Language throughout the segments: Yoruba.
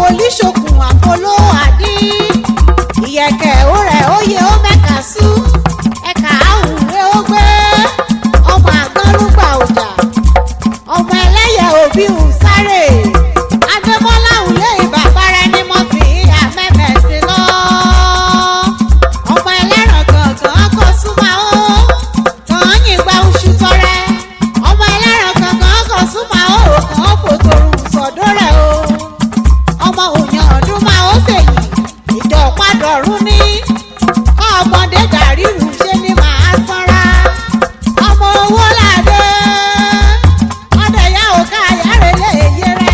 olíṣokùn àpoló àdí ìyẹ̀kẹ̀ òrẹ̀ òye ó mẹ́ka sú ẹ̀ka àwùrẹ́ ó gbé ọmọ àgbọ̀nrúgbà ọjà ọmọ ẹlẹ́yẹ òbí ń sáré Adémọ́lá òlé ìbàbára ní mọ́tì àmẹ́mẹ́ sí lọ ọmọ ẹlẹ́ràn gàngàn kò súnmọ́ ó kàn yìnbá oṣù tọrẹ ọmọ ẹlẹ́ràn gàngàn kò súnmọ́ ó kàn fòtòrùn sọ̀dọ́ rẹ̀ o ọmọ òyàn ọdún máa ó sèyí ìjọ padọ̀rún ní ọmọdé dàrírù ṣe ni màá sanra ọmọ Owóládé ọdẹ yá òkà àyàrá lè yé rẹ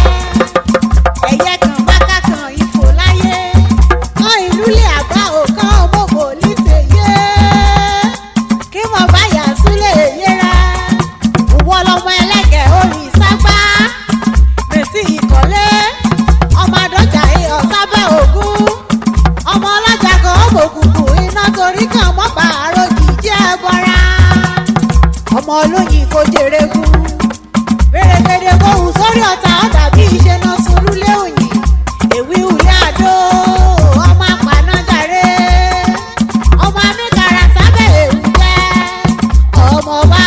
ẹyẹ kan bákà kan ìfò láyé kan ìlú lè àgbà òkan ọmọbò lítè yé kí mo bá yà sílé yé rẹ òwò lọmọ ẹlẹgẹ orí ságbá mèsì ìkọlé ọmọ àdọjà ìhọ sábẹ́ ògún ọmọ ọlọ́jà kan ọmọ òkùnkùn iná torí kan mọ́ bàárọ̀ jíjẹ́ bọ́ra ọmọ olóyin kò jèrè gún fèrèfèrè kóhùn sórí ọ̀tá ọ̀dà bí iṣẹ́ náà solúlé òyìn èwì ìwé àdó ọmọ apanájàre ọmọ amíkàrà sábẹ́ èwù jẹ́ ọmọ bá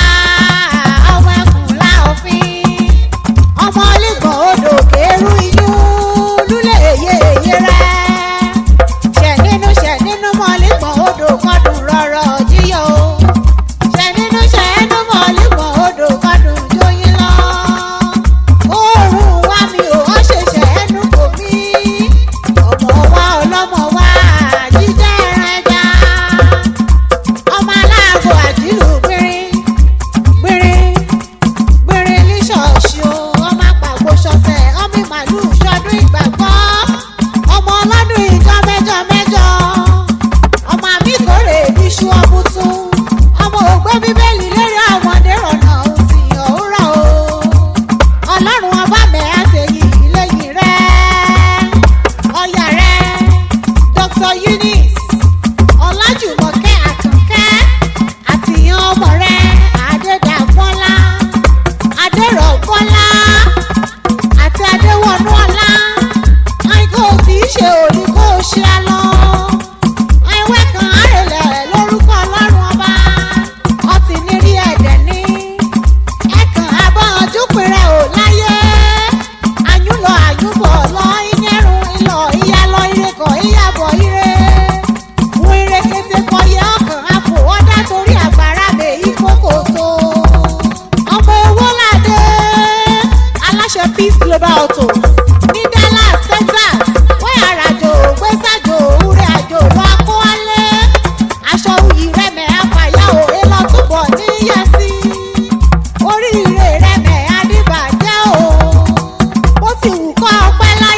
ọmọ ẹkùn láòfin ọmọ olígbọ̀n odò kẹrù iyún lúlẹ̀ èyẹ èyẹ rẹ̀ ṣẹ̀ nínú mọ̀lígbọ̀n odò kọ́dùn rọ̀rọ̀ jíyọ̀ o ṣẹ̀ nínú mọ̀lígbọ̀n odò kọ́dùn jóyin lọ oòrùn wá mi ò ọ́ ṣẹ̀ṣẹ̀ ẹnu kò mí ọmọ wa ọlọ́mọ wa jíjẹ́ ẹran ẹja ọmọ aláàbò àdìrú gbìnrín gbìnrín gbìnrín ní ṣọ́ọ̀ṣì o ọmọ àpàgbò ṣọ̀ṣẹ̀ ọmọ màlúù ṣọdún ìgbàgbọ́ ọmọ ọlọ́dún ìjọ mẹ́jọ mẹ́jọ ọmọ àbíkórè ìbíṣu ọmútún ọmọ ògbé bíbélì lérí ọmọdé rọ̀nà òsì òwúrọ̀ o ọlọ́run ọba mẹ́ àtẹ̀yìn lẹ́yìn rẹ̀ ọ̀yà rẹ̀ Dr. Eunice Ọlájùmọ̀kẹ́ Àkànkẹ́ àtìyàn ọmọ rẹ̀ Adédàmọ́lá Adérọ̀bọ́lá àti Adéwọ̀nú ọlá àìkò tí í ṣe òní kó o ṣe á lọ àìwẹ́ kan àrèlẹ̀ lórúkọ ọlọ́run ọba ọtí ní rí ẹ̀dẹ̀ ní ẹ̀kan abọ́njú péré ò láyé àyúnlọ àyúbọ̀ lọ ìyẹ́rùn ìlọ ìyálọ ìrẹ́kọ̀ ìyàbọ̀ ire wọ́n ire kété kọyẹ ọkàn àpò ọ̀dá torí àgbàrá mi ìkókò tó ọmọ Owóládé aláṣẹ Peace Global Auto ní Dallas Texas wọ́n àràjò gbèsàjò òwúrẹ́ àjò lọ akówálé aṣọ òyì rẹ̀mẹ̀ àfàyà òwe lọ túbọ̀ níyẹsí oríire rẹ̀mẹ̀ adìbàjẹ́ o bó ti wù kọ́ ọpẹ́ láyé.